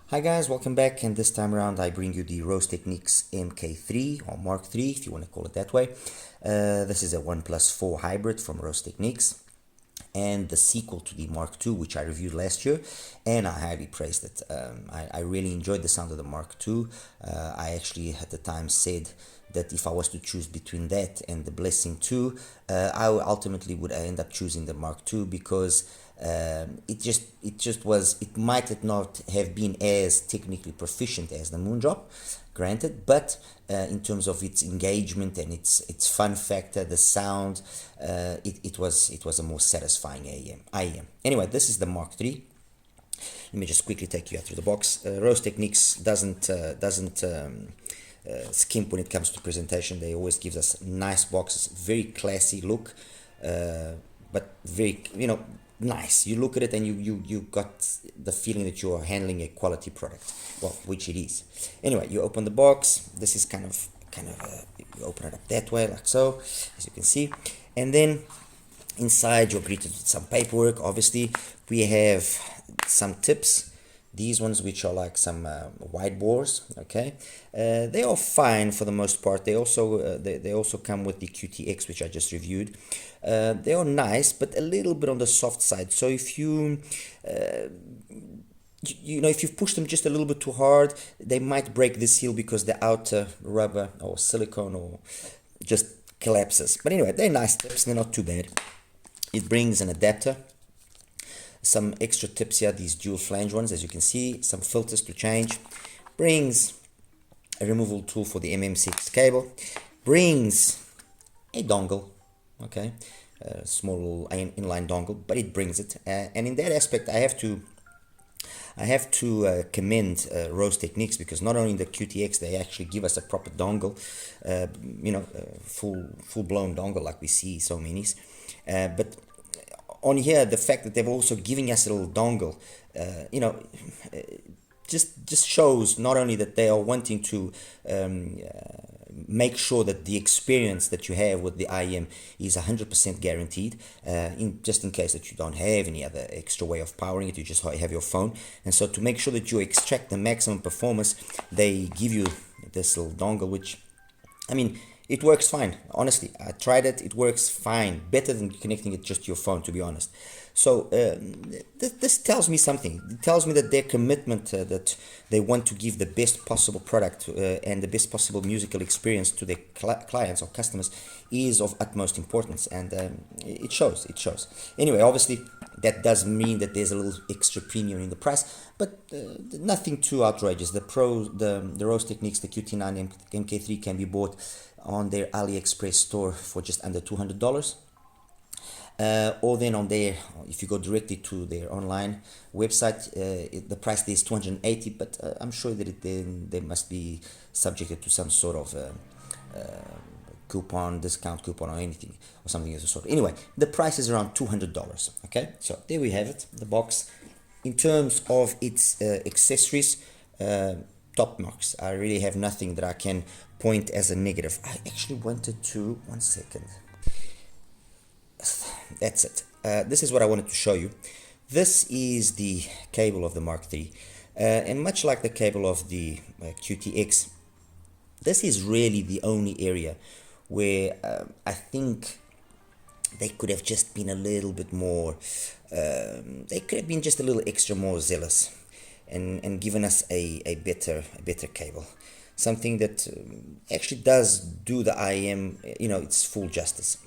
Hi guys, welcome back, and this time around I bring you the TECHNICS MK3 or Mark III if you want to call it that way. This is a 1+4 hybrid from TECHNICS and the sequel to the Mark II, which I reviewed last year, and I highly praised it. I really enjoyed the sound of the Mark II. I actually at the time said that if I was to choose between that and the Blessing 2, I ultimately would end up choosing the Mark II because it might not have been as technically proficient as the Moondrop, granted, but in terms of its engagement and its fun factor, the sound, it was a more satisfying IEM. Anyway, this is the Mark III. Let me just quickly take you out through the box. TECHNICS doesn't skimp when it comes to presentation. They always give us nice boxes, very classy look, but very, nice. You look at it and you got the feeling that you are handling a quality product, well, which it is. Anyway, you open the box. This is kind of you open it up that way, like so, as you can see, and then inside you're greeted with some paperwork. Obviously, we have some tips. These ones, which are like some white bores, okay, they are fine for the most part. They also come with the QTX, which I just reviewed. They are nice, but a little bit on the soft side. So if you if you push them just a little bit too hard, they might break the seal because the outer rubber or silicone or just collapses. But anyway, they're nice tips. They're not too bad. It brings an adapter. Some extra tips here, these dual flange ones, as you can see, some filters to change, brings a removal tool for the MMCX cable, brings a dongle, okay, a small inline dongle, but it brings it, and in that aspect I have to commend TECHNICS, because not only in the QTX they actually give us a proper dongle, full-blown dongle like we see so many, but on here, the fact that they've also giving us a little dongle, just shows not only that they are wanting to make sure that the experience that you have with the IEM is 100% guaranteed, just in case that you don't have any other extra way of powering it, you just have your phone. And so to make sure that you extract the maximum performance, they give you this little dongle, which, I mean, it works fine. Honestly, I tried it. It works fine. Better than connecting it just to your phone, to be honest. So this tells me something. It tells me that their commitment, that they want to give the best possible product and the best possible musical experience to their clients or customers is of utmost importance, and it shows. It shows. Anyway, obviously, that does mean that there's a little extra premium in the price, but nothing too outrageous. The TECHNICS, the QT9 MK3 can be bought on their AliExpress store for just under $200, or then on their, if you go directly to their online website, the price there is $280, but I'm sure that they must be subjected to some sort of discount coupon or anything, or something of the sort. Anyway, the price is around $200. Okay, so there we have it, the box. In terms of its accessories, top marks. I really have nothing that I can point as a negative. I actually wanted to, one second. That's it. This is what I wanted to show you. This is the cable of the Mark III, and much like the cable of the QTX, this is really the only area where I think they could have just been a little bit more, they could have been just a little extra more zealous and given us a better cable, something that actually does do the IEM, its full justice.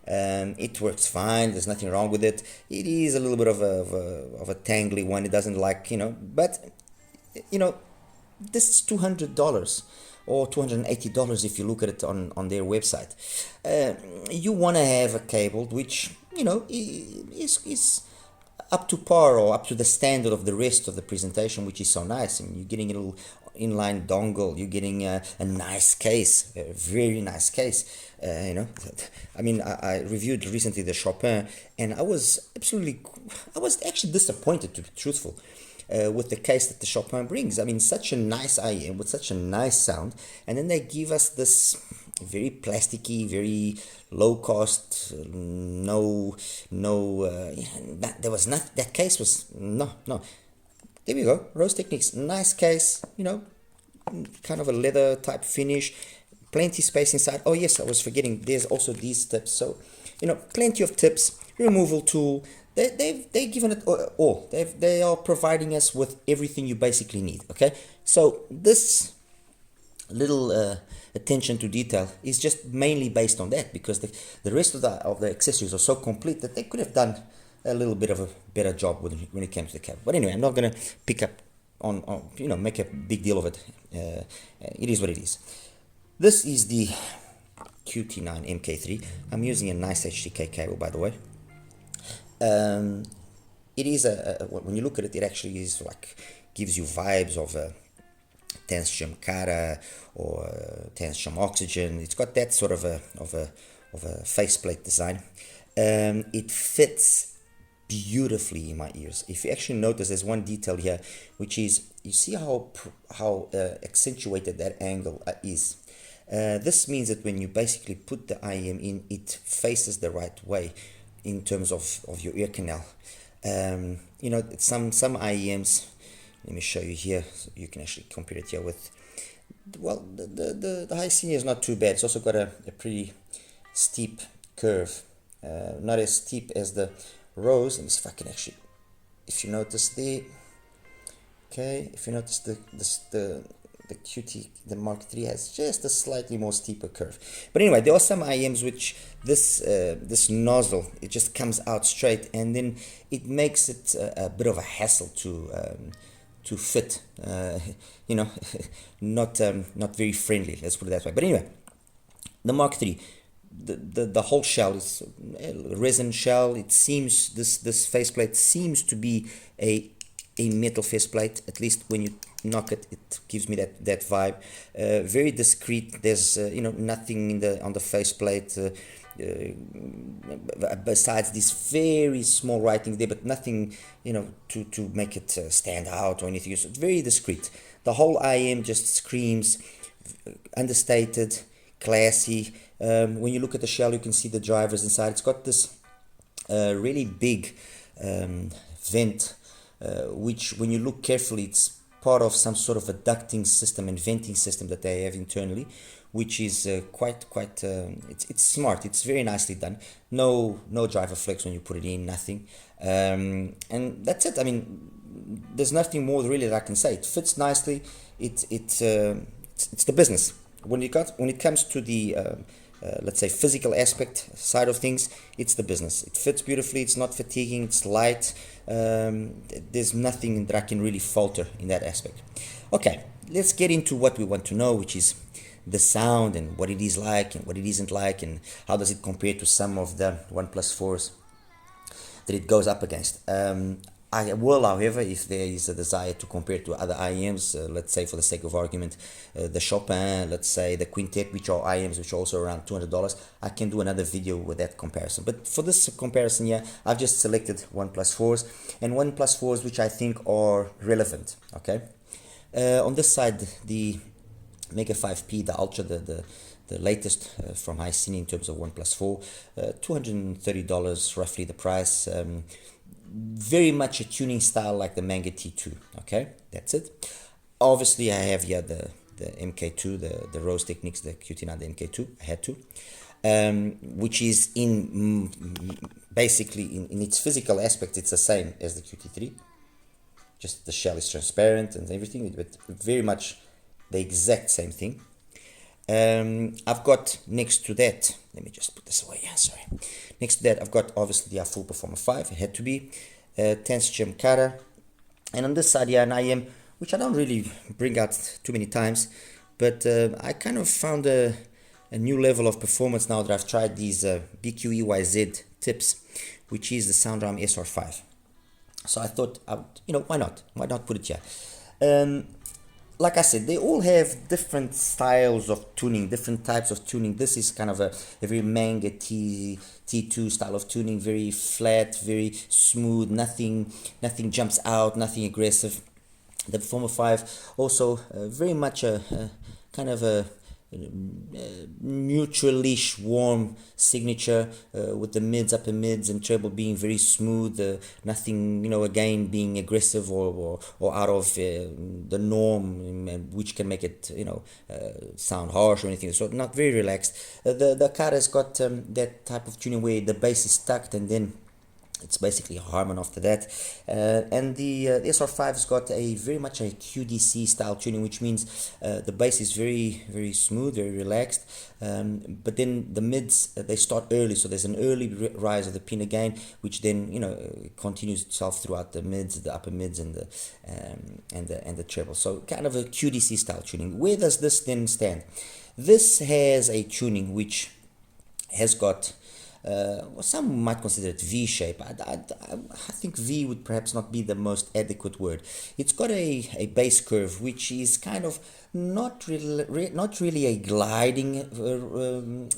It works fine. There's nothing wrong with it. It is a little bit of a tangly one. It doesn't like, but this is $200 or $280 if you look at it on their website. You want to have a cable which is up to par or up to the standard of the rest of the presentation, which is so nice. And you're getting a little inline dongle, you're getting a nice case, a very nice case. I mean, I reviewed recently the Chopin, and I was actually disappointed, to be truthful, with the case that the Chopin brings. I mean, such a nice IEM with such a nice sound, and then they give us this very plasticky, very low cost, there was not, that case was, no, there we go. Rose Techniques, nice case, you know, kind of a leather type finish, plenty space inside. Oh yes, I was forgetting, there's also these tips. So, you know, plenty of tips, removal tool. They've given it all. They are providing us with everything you basically need. Okay, so this little attention to detail is just mainly based on that, because the rest of the accessories are so complete that they could have done a little bit of a better job when it came to the cab. But anyway, I'm not going to pick up on you know, make a big deal of it. It is what it is. This is the QT9 MK3. I'm using a nice HDK cable, by the way. It is when you look at it, it actually is like, gives you vibes of a TECHNICS QT9 or TECHNICS Oxygen. It's got that sort of a faceplate design. It fits beautifully in my ears. If you actually notice, there's one detail here, which is, you see how accentuated that angle is. This means that when you basically put the IEM in, it faces the right way in terms of your ear canal. You know, some IEMs, let me show you here, so you can actually compare it here with, well, the HIFIGO is not too bad. It's also got a pretty steep curve, not as steep as the Rose. Let me see if I can actually, if you notice the, okay, if you notice the QT, the Mark III has just a slightly more steeper curve. But anyway, there are some IEMs which this nozzle, it just comes out straight, and then it makes it a bit of a hassle to fit. You know, not very friendly. Let's put it that way. But anyway, the Mark III, the whole shell is a resin shell. It seems this faceplate seems to be a metal faceplate. At least when you knock it, it gives me that vibe. Very discreet. There's you know, nothing on the faceplate besides this very small writing there, but nothing, you know, to make it stand out or anything. So it's very discreet. The whole IM just screams understated, classy. When you look at the shell, you can see the drivers inside. It's got this really big vent, which when you look carefully, it's part of some sort of a ducting system and venting system that they have internally, which is quite it's smart. It's very nicely done. No driver flex when you put it in, nothing. And that's it. I mean, there's nothing more really that I can say. It fits nicely. It's the business. When it comes to the let's say physical aspect side of things, it's the business. It fits beautifully. It's not fatiguing. It's light. There's nothing that I can really falter in that aspect. Okay, let's get into what we want to know, which is the sound and what it is like and what it isn't like, and how does it compare to some of the OnePlus 4s that it goes up against. I will, however, if there is a desire to compare to other IEMs, let's say for the sake of argument, the Chopin, let's say the Quintet, which are IEMs which are also around $200, I can do another video with that comparison. But for this comparison here, I've just selected OnePlus 4s and OnePlus 4s which I think are relevant. Okay, on this side, the Mega 5P, the Ultra, the latest from HIFIGO in terms of OnePlus 4, $230 roughly the price. Very much a tuning style like the Manga T2. Okay, that's it. Obviously, I have here the MK2, the Rose Techniques, the QT9, the MK2. I had to, which is in basically in its physical aspect, it's the same as the QT3. Just the shell is transparent and everything, but very much the exact same thing. I've got next to that, let me just put this away, yeah, sorry. Next to that, I've got obviously the Full Performer 5, it had to be, TECHNICS QT9, and on this side here, an IM, which I don't really bring out too many times, but I kind of found a new level of performance now that I've tried these BQEYZ tips, which is the SoundRhyme SR5. So I thought, you know, why not put it here? Like I said, they all have different styles of tuning, different types of tuning. This is kind of a very Manga T2 style of tuning, very flat, very smooth, nothing jumps out, nothing aggressive. The Performer 5 also very much a kind of a neutral-ish warm signature, with the mids, upper mids and treble being very smooth, nothing, again, being aggressive or out of the norm, which can make it, sound harsh or anything. So not very relaxed. The car has got that type of tuning where the bass is tucked and then it's basically Harman after that, and the SR5's got a very much a QDC style tuning, which means the bass is very smooth, very relaxed, but then the mids, they start early, so there's an early rise of the pin again, which then continues itself throughout the mids, the upper mids, and the treble. So kind of a QDC style tuning. Where does this then stand? This has a tuning which has got some might consider it V-shape. I think V would perhaps not be the most adequate word. It's got a bass curve which is kind of not really a gliding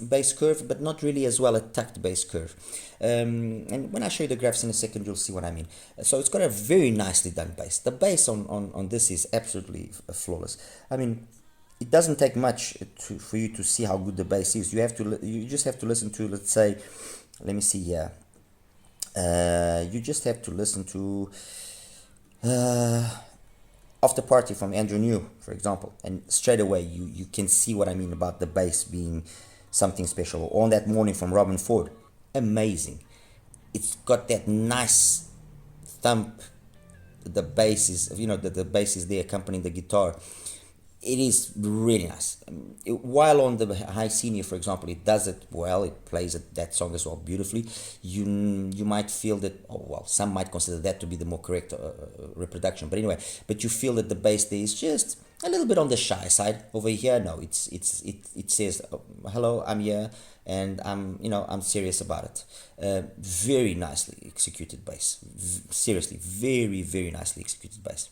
bass curve, but not really as well a tucked bass curve. And when I show you the graphs in a second, you'll see what I mean. So it's got a very nicely done bass. The bass on this is absolutely flawless. I mean, it doesn't take much for you to see how good the bass is. You just have to listen to, let's say, let me see here. You just have to listen to After Party from Andrew New, for example, and straight away you can see what I mean about the bass being something special. Or On That Morning from Robin Ford, amazing. It's got that nice thump. The bass is, the bass is there accompanying the guitar. It is really nice. While on the High Senior, for example, it does it well. It plays that song as well beautifully. You might feel that, some might consider that to be the more correct reproduction. But anyway, you feel that the bass there is just a little bit on the shy side. Over here, no, it says, hello, I'm here, and I'm serious about it. Very nicely executed bass. Seriously, very nicely executed bass.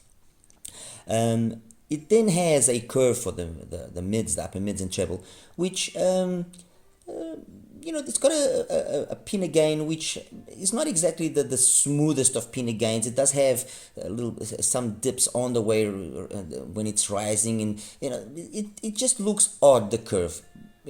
It then has a curve for the mids, the upper mids and treble, which it's got a pin again, which is not exactly the smoothest of pin agains. It does have some dips on the way when it's rising, and it just looks odd, the curve.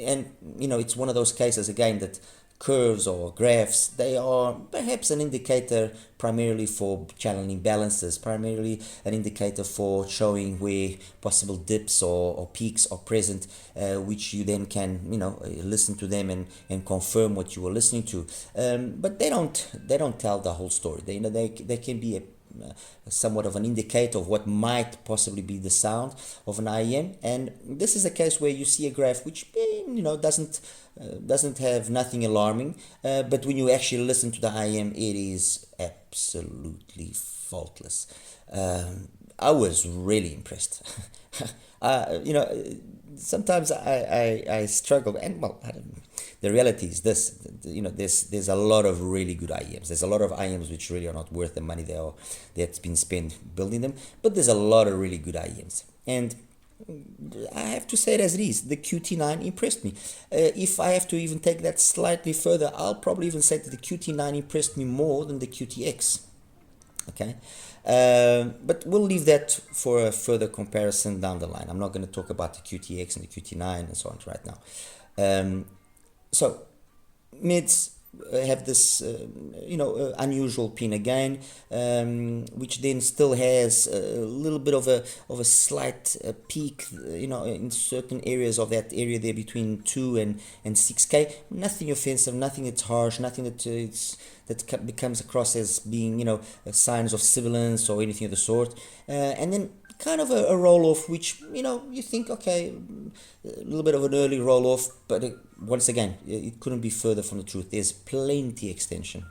And it's one of those cases again that curves or graphs, they are perhaps an indicator primarily for channeling balances, primarily an indicator for showing where possible dips or peaks are present, which you then can listen to them and confirm what you were listening to. But they don't tell the whole story. They can be somewhat of an indicator of what might possibly be the sound of an IEM, and this is a case where you see a graph which doesn't have nothing alarming, but when you actually listen to the IEM, it is absolutely faultless. I was really impressed. Sometimes I struggle, and the reality is this, there's a lot of really good IEMs. There's a lot of IEMs which really are not worth the money that's been spent building them, but there's a lot of really good IEMs. And I have to say it as it is, the QT9 impressed me. If I have to even take that slightly further, I'll probably even say that the QT9 impressed me more than the QTX. Okay, but we'll leave that for a further comparison down the line. I'm not going to talk about the QTX and the QT9 and so on right now. So mids have this unusual pin again, which then still has a little bit of a slight peak, in certain areas of that area there between 2 and 6K. Nothing offensive, nothing that's harsh, nothing that becomes across as being signs of sibilance or anything of the sort. And then kind of a roll-off, which you think, okay, a little bit of an early roll-off, but once again, it couldn't be further from the truth. There's plenty extension,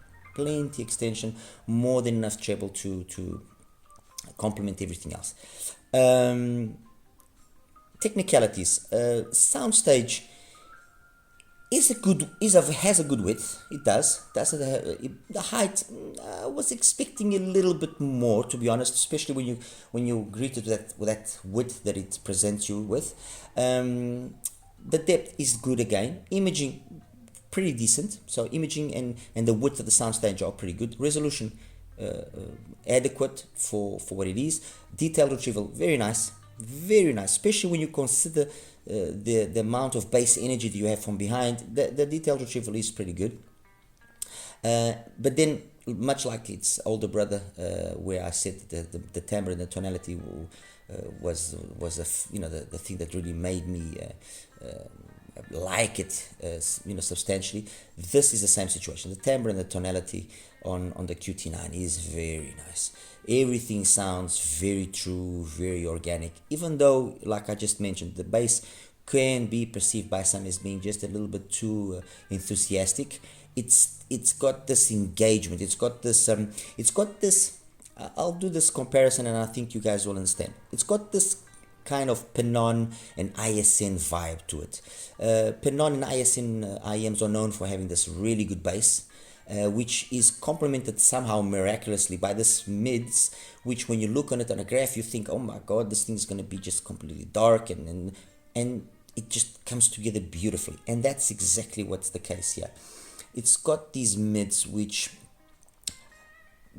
more than enough treble to complement everything else. Technicalities. Soundstage has a good width. It does. The height, I was expecting a little bit more, to be honest, especially when you greet it with that width that it presents you with. The depth is good again. Imaging, pretty decent. So imaging and the width of the soundstage are pretty good. Resolution, adequate for what it is. Detail retrieval, very nice, especially when you consider the amount of bass energy that you have from behind, the detailed retrieval is pretty good. But then, much like its older brother, where I said the timbre and the tonality was the thing that really made me like it substantially. This is the same situation. The timbre and the tonality on the QT9 is very nice. Everything sounds very true, very organic, even though, like I just mentioned, the bass can be perceived by some as being just a little bit too enthusiastic. It's got this engagement, it's got this I'll do this comparison and I think you guys will understand. It's got this kind of PENON and ISN vibe to it. PENON and ISN IMs are known for having this really good bass, which is complemented somehow miraculously by this mids, which when you look on it on a graph, you think, oh my god, this thing's going to be just completely dark, and it just comes together beautifully. And that's exactly what's the case here. It's got these mids which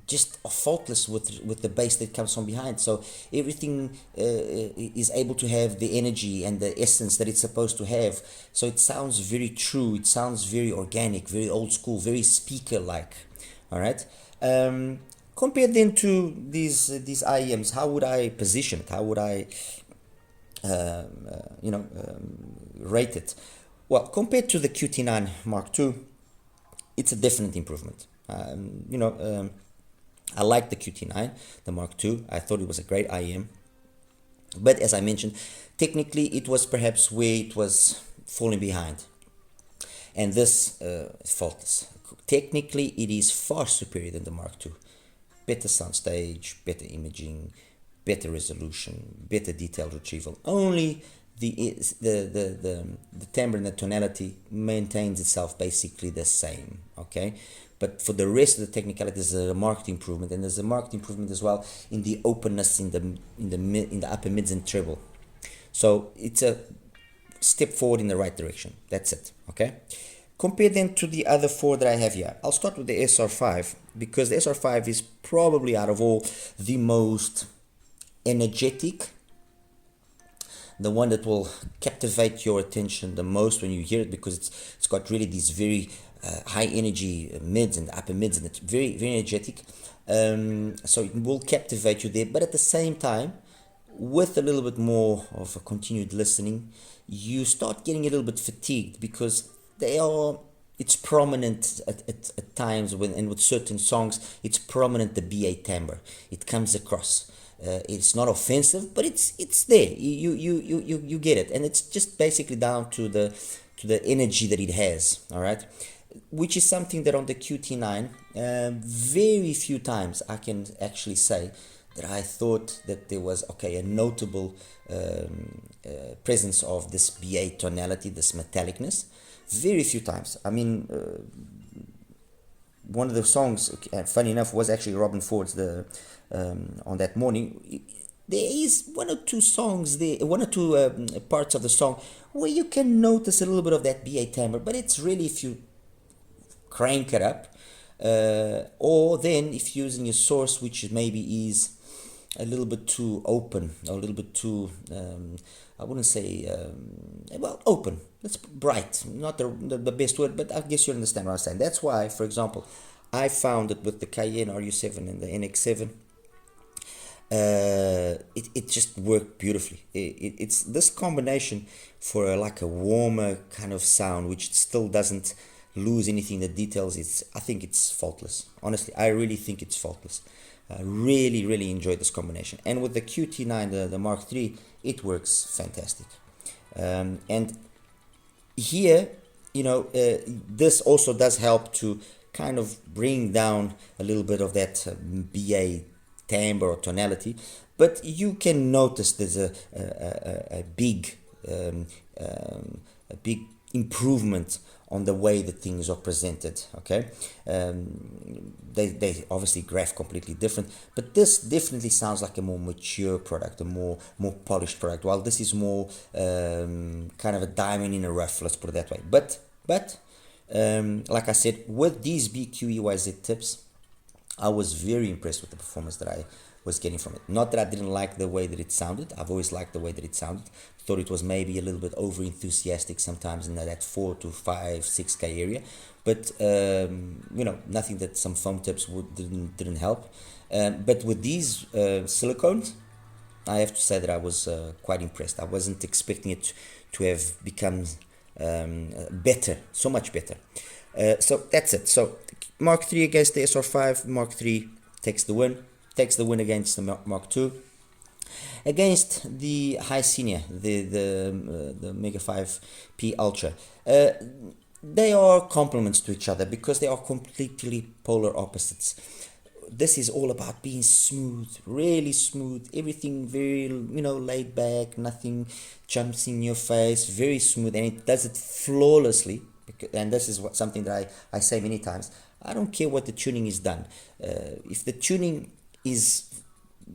just are faultless with the bass that comes from behind, so everything is able to have the energy and the essence that it's supposed to have. So it sounds very true, it sounds very organic, very old school, very speaker like. All right, compared then to these IEMs, how would I position it? How would I rate it? Well, compared to the QT9 Mark II, it's a definite improvement. I like the QT9, the Mark II. I thought it was a great IEM. But as I mentioned, technically it was perhaps where it was falling behind. And this is faultless. Technically it is far superior than the Mark II. Better soundstage, better imaging, better resolution, better detailed retrieval. Only the timbre and the tonality maintains itself basically the same, okay? But for the rest of the technicality, there's a marked improvement, and there's a marked improvement as well in the openness in the upper mids and treble. So it's a step forward in the right direction. That's it, okay? Compare then to the other four that I have here. I'll start with the SR5, because the SR5 is probably out of all the most energetic, the one that will captivate your attention the most when you hear it, because it's got really these very high energy mids and upper mids, and it's very, very energetic. So it will captivate you there, but at the same time, with a little bit more of a continued listening, you start getting a little bit fatigued, because it's prominent at times and with certain songs, it's prominent, the BA timbre. It comes across. It's not offensive, but it's there. You get it, and it's just basically down to the energy that it has. All right, which is something that on the QT9, very few times I can actually say that I thought that there was a notable presence of this BA tonality, this metallicness. Very few times. I mean, one of the songs, funny enough, was actually Robin Ford's on that morning. There is one or two songs there, one or two parts of the song where you can notice a little bit of that BA timbre, but it's really if you crank it up, or then if you're using a source which maybe is a little bit too open, or a little bit too, I wouldn't say, open. That's bright, not the best word, but I guess you understand what I'm saying. That's why, for example, I found that with the Cayenne RU7 and the NX7, it just worked beautifully. It's this combination for like a warmer kind of sound, which still doesn't lose anything, the details. I think it's faultless. Honestly, I really think it's faultless. I really, really enjoyed this combination. And with the QT9, the Mark III, it works fantastic. And here, this also does help to kind of bring down a little bit of that BA timbre or tonality, but you can notice there's a big improvement on the way that things are presented. Okay, they obviously graph completely different, but this definitely sounds like a more mature product, a more polished product, while this is more kind of a diamond in a rough, let's put it that way. But like I said, with these BQ EYZ tips, I was very impressed with the performance that was getting from it. Not that I didn't like the way that it sounded. I've always liked the way that it sounded. Thought it was maybe a little bit over enthusiastic sometimes in that 4 to 5, 6K area, but nothing that some foam tips didn't help. But with these silicones, I have to say that I was quite impressed. I wasn't expecting it to have become better, so much better. So that's it. So Mark III against the SR5. Mark III takes the win against the Mark II. Against the high senior, the Mega 5P Ultra, they are complements to each other because they are completely polar opposites. This is all about being smooth, really smooth, everything very, laid back, nothing jumps in your face, very smooth, and it does it flawlessly. And this is something that I say many times. I don't care what the tuning is done.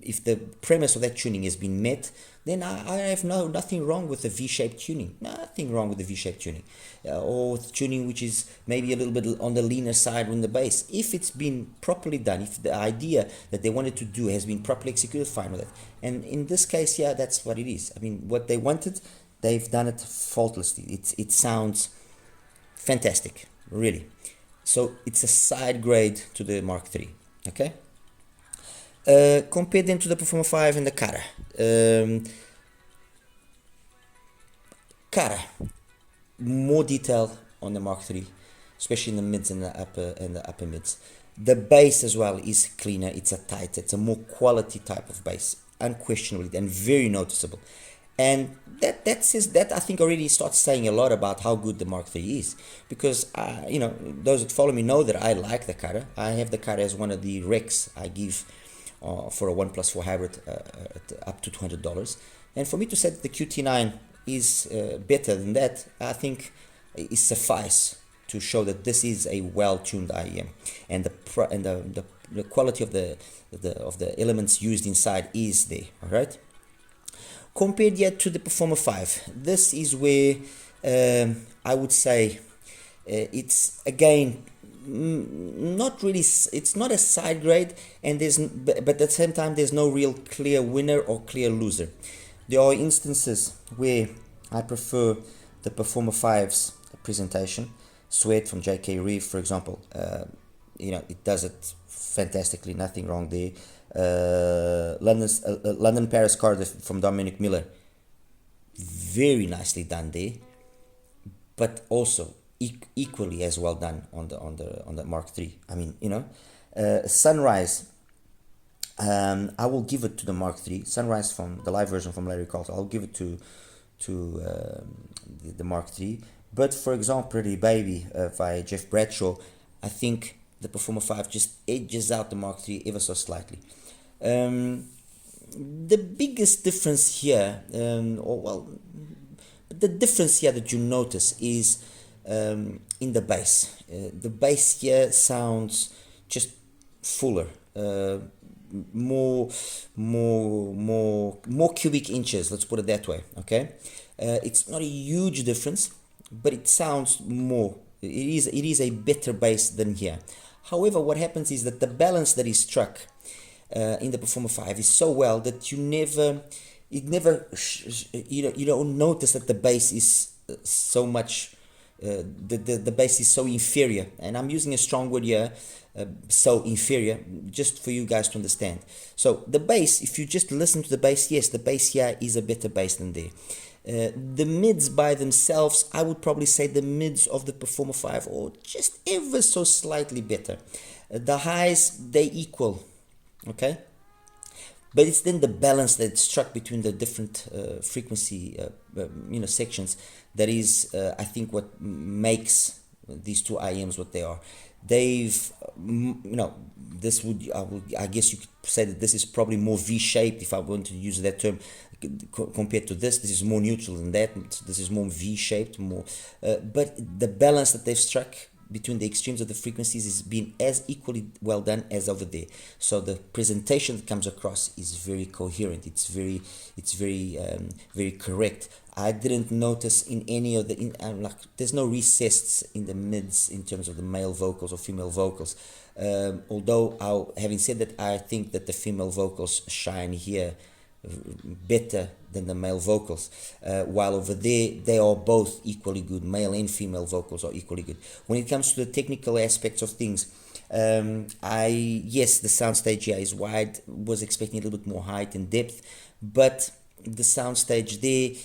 If the premise of that tuning has been met, then I have nothing wrong with the V-shaped tuning. Nothing wrong with the V-shaped tuning. Or with tuning which is maybe a little bit on the leaner side on the bass. If it's been properly done, if the idea that they wanted to do has been properly executed, fine with it. And in this case, that's what it is. I mean, what they wanted, they've done it faultlessly. It sounds fantastic, really. So it's a side grade to the Mark III, okay? Compare them to the Performer 5 and the Kara. Kara, more detail on the Mark III, especially in the mids and the upper mids. The bass as well is cleaner. It's a more quality type of bass, unquestionably, and very noticeable. And that I think already starts saying a lot about how good the Mark III is, because those that follow me know that I like the Kara. I have the Kara as one of the recs I give for a 1+4 hybrid up to $200. And for me to say that the QT9 is better than that, I think it suffice to show that this is a well-tuned IEM, and the quality of the elements used inside is there. All right. Compared yet to the Performer 5, this is where I would say it's again not really. It's not a side grade, and but at the same time there's no real clear winner or clear loser. There are instances where I prefer the Performer 5's presentation. Sweat from J.K. Reeve, for example, it does it fantastically. Nothing wrong there. London Paris Cardiff from Dominic Miller, very nicely done there, but also equally as well done on the Mark III. I mean, Sunrise, I will give it to the Mark III. Sunrise from the live version from Larry Carlton, I'll give it to the Mark III. But for example, Pretty Baby by Jeff Bradshaw, I think the Performer 5 just edges out the Mark III ever so slightly. The biggest difference here, the difference here that you notice is in the bass. The bass here sounds just fuller, more cubic inches. Let's put it that way. Okay, it's not a huge difference, but it sounds more. It is a better bass than here. However, what happens is that the balance that is struck in the Performer 5 is so well that you don't notice that the bass is so much. The bass is so inferior, and I'm using a strong word here, so inferior, just for you guys to understand. So the bass, if you just listen to the bass, yes, the bass here is a better bass than there. The mids by themselves, I would probably say the mids of the Performer 5 or just ever so slightly better. The highs, they equal, okay? But it's then the balance that's struck between the different frequency sections that is, I think, what makes these two IEMs what they are. They've, I guess you could say that this is probably more V-shaped, if I want to use that term, compared to this. This is more neutral than that. This is more V-shaped, more. But the balance that they've struck, between the extremes of the frequencies is being as equally well done as over there. So the presentation that comes across is very coherent. It's very correct. I didn't notice in any of the like there's no recesses in the mids in terms of the male vocals or female vocals. Although having said that, I think that the female vocals shine here better than the male vocals, while over there they are both equally good. Male and female vocals are equally good. When it comes to the technical aspects of things, yes, the soundstage here is wide. Was expecting a little bit more height and depth, but the soundstage there,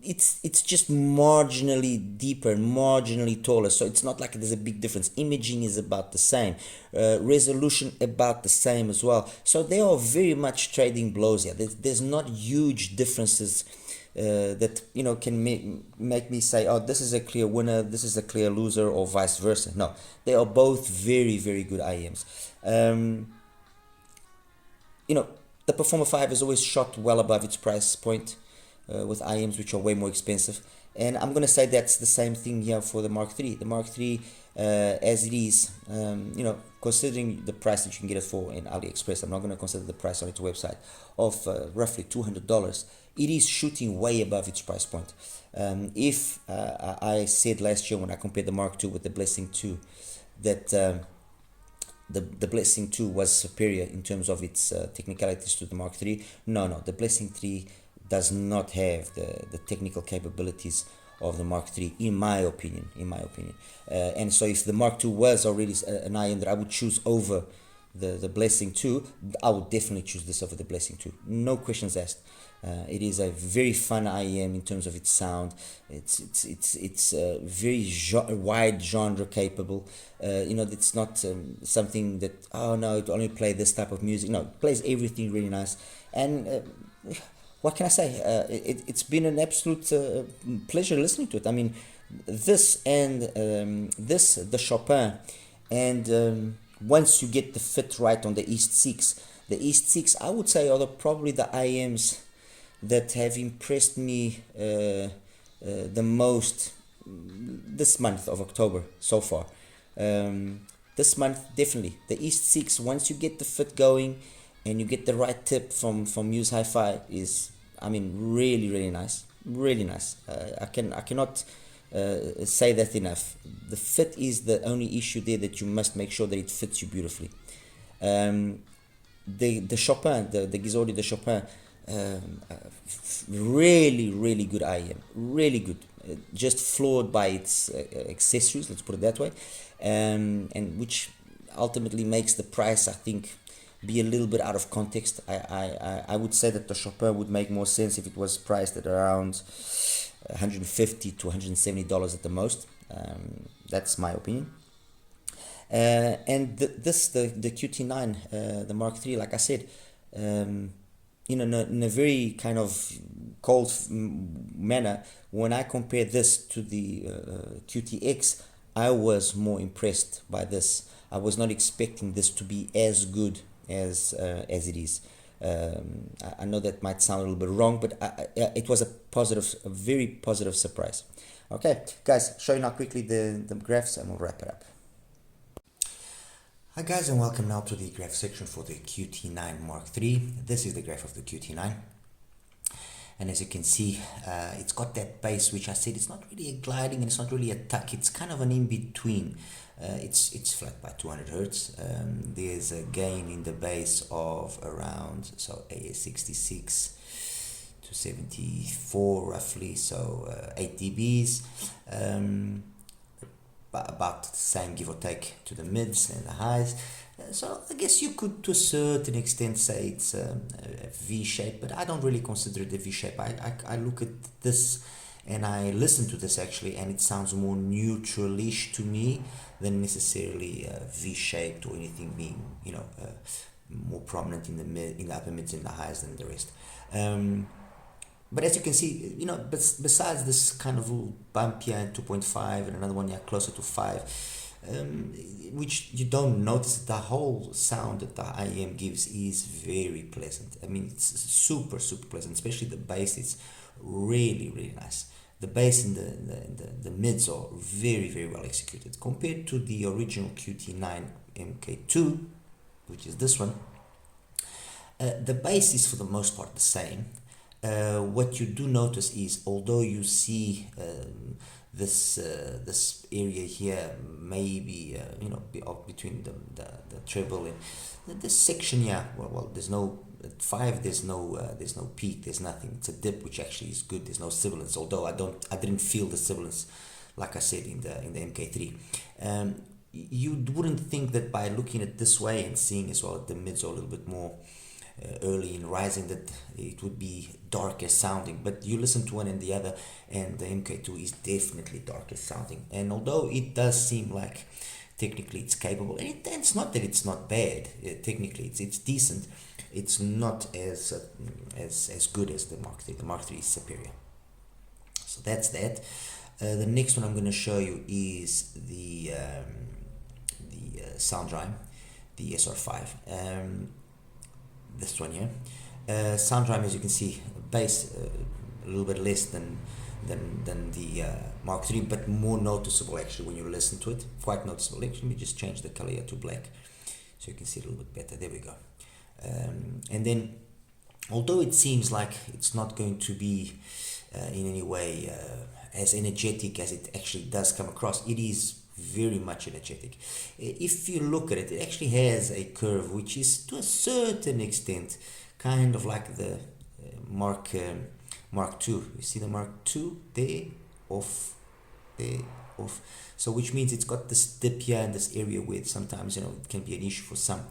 it's just marginally deeper, marginally taller, so it's not like there's a big difference. Imaging is about the same, resolution about the same as well, so they are very much trading blows here. There's not huge differences that can make me say, oh, this is a clear winner, this is a clear loser, or vice versa. No, they are both very, very good IEMs. The Performer 5 is always shot well above its price point with IEMs which are way more expensive. And I'm going to say that's the same thing here for the Mark III. The Mark III, as it is, considering the price that you can get it for in AliExpress, I'm not going to consider the price on its website, of roughly $200, it is shooting way above its price point. If I said last year when I compared the Mark II with the Blessing 2 that the Blessing 2 was superior in terms of its technicalities to the Mark III. No, the Blessing 3 does not have the technical capabilities of the Mark III, in my opinion. And so if the Mark II was already an IM that I would choose over the Blessing 2, I would definitely choose this over the Blessing 2. No questions asked. It is a very fun IEM in terms of its sound. It's very wide genre capable. It's not something that, oh no, it only play this type of music. No, it plays everything really nice. And what can I say? It's been an absolute pleasure listening to it. I mean, this and the Chopin, and once you get the fit right on the East 6, I would say are probably the IEMs that have impressed me the most this month of October so far. This month, definitely the East 6, once you get the fit going and you get the right tip from Muse Hi-Fi, is, I mean, really nice. I cannot say that enough. The fit is the only issue there, that you must make sure that it fits you beautifully. The Chopin, the Ghisoli, the Chopin, really good IEM, really good, just floored by its accessories, let's put it that way, and which ultimately makes the price, I think, be a little bit out of context. I would say that the Chopin would make more sense if it was priced at around $150 to $170 at the most. That's my opinion. And the QT9, the Mark III, like I said, in a very kind of cold manner, when I compare this to the QTX, I was more impressed by this. I was not expecting this to be as good as it is. I know that might sound a little bit wrong, but it was a very positive surprise. Okay, guys, show you now quickly the graphs and we'll wrap it up. Hi guys, and welcome now to the graph section for the QT9 Mark III. This is the graph of the QT9, and as you can see, it's got that bass which I said, it's not really a gliding and it's not really a tuck, it's kind of an in-between. It's flat by 200 hertz. There's a gain in the bass of around, so AS66 to 74 roughly, so 8 dBs. About the same, give or take, to the mids and the highs. So I guess you could to a certain extent say it's a V shape, but I don't really consider it a V shape. I look at this and I listen to this actually, and it sounds more neutral-ish to me than necessarily V shaped or anything being more prominent in the upper mids and the highs than the rest. But as you can see, besides this kind of little bump here at 2.5 and another one here closer to 5, which you don't notice, the whole sound that the IEM gives is very pleasant. I mean, it's super pleasant, especially the bass. It's really nice. the bass and the mids are very, very well executed compared to the original QT9 MK2, which is this one. The bass is for the most part the same. What you do notice is, although you see this area here, maybe between the treble and this section here, well, there's no 5, there's no peak, there's nothing. It's a dip, which actually is good. There's no sibilance, although I didn't feel the sibilance, like I said, in the MK3. You wouldn't think that by looking at this way and seeing as well the mids are a little bit more early in rising, that it would be darker sounding, but you listen to one and the other, and the MK2 is definitely darker sounding. And although it does seem like technically it's capable, and it's not that it's not bad, technically it's decent, it's not as good as the Mark III. The Mark III is superior. So that's that. The next one I'm going to show you is the SoundRhyme, the SR5. This one here. SoundRhyme, as you can see, bass a little bit less than the Mark III, but more noticeable actually when you listen to it. Quite noticeable. Let me just change the color here to black so you can see it a little bit better. There we go. And then, although it seems like it's not going to be in any way as energetic as it actually does come across, it is very much energetic. If you look at it, it actually has a curve which is to a certain extent kind of like the Mark II. You see the Mark II there, off. So which means it's got this dip here in this area where sometimes it can be an issue for some.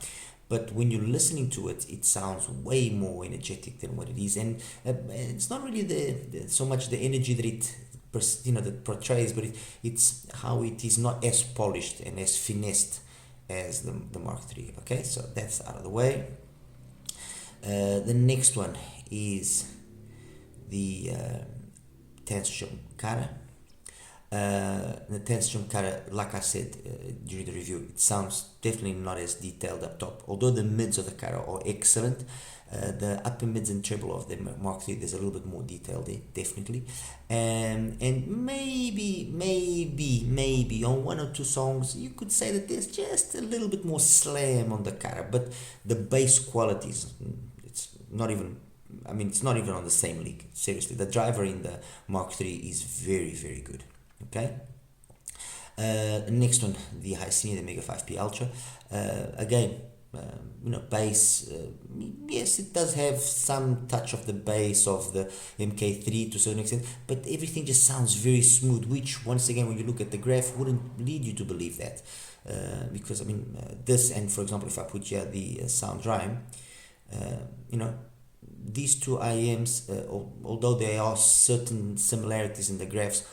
But when you're listening to it, it sounds way more energetic than what it is, and it's not really so much the energy that it that portrays, but it's how it is not as polished and as finessed as the Mark III. Okay, so that's out of the way. The next one is the Tenstion Cara. The Tenstion Cara, like I said during the review, it sounds definitely not as detailed up top, although the mids of the Cara are excellent. The upper mids and treble of the Mark III, there's a little bit more detail there, definitely. And maybe on 1 or 2 songs you could say that there's just a little bit more slam on the Cara, but the bass qualities, it's not even on the same league. Seriously, the driver in the Mark III is very, very good. Okay. The next one, the HIFIGO, the Mega 5P Ultra. Again, bass, yes, it does have some touch of the bass of the MK3 to a certain extent, but everything just sounds very smooth, which once again, when you look at the graph, wouldn't lead you to believe that, because this, and for example, if I put here the SoundRhyme, these two IEMs, although there are certain similarities in the graphs,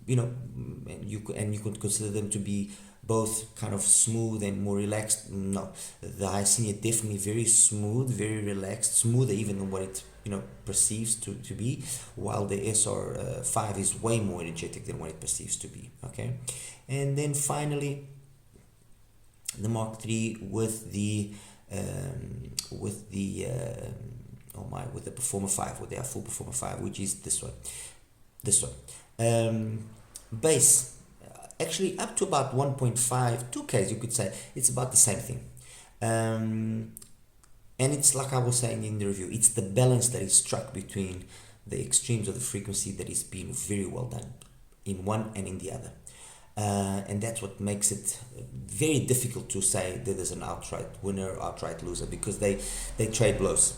and you could consider them to be both kind of smooth and more relaxed. No, the HIFIGO definitely very smooth, very relaxed, smoother even than what it perceives to be, while the SR5 is way more energetic than what it perceives to be. Okay, and then finally the Mark III with the Performer 5, with their full Performer 5, which is this one. Bass, actually up to about 1.5, 2Ks, you could say, it's about the same thing. And it's like I was saying in the review, it's the balance that is struck between the extremes of the frequency that is being very well done in one and in the other. And that's what makes it very difficult to say that there's an outright winner, outright loser, because they trade blows.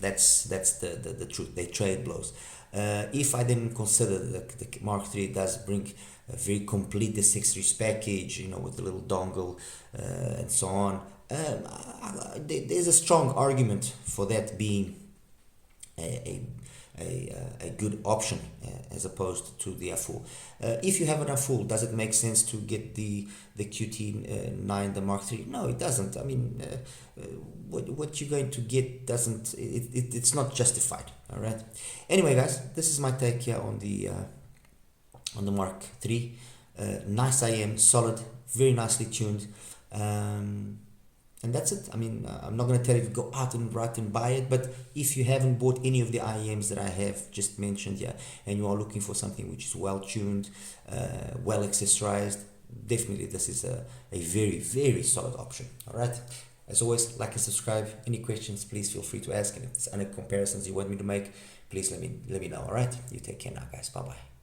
That's the truth. They trade blows. If I then consider that the Mark III does bring a very complete accessories package, with the little dongle and so on, there's a strong argument for that being a good option as opposed to the F4. If you have an F4, does it make sense to get the QT9, the Mark III? No, it doesn't. What you're going to get doesn't, it's not justified. All right. Anyway, guys, this is my take here on the Mark III. Nice IM, solid, very nicely tuned. And And that's it. I mean, I'm not going to tell you to go out and right and buy it, but if you haven't bought any of the IEMs that I have just mentioned here, and you are looking for something which is well tuned, well accessorized, definitely this is a very, very solid option. All right. As always, like and subscribe. Any questions, please feel free to ask. And if there's any comparisons you want me to make, please let me know. All right. You take care now, guys. Bye bye.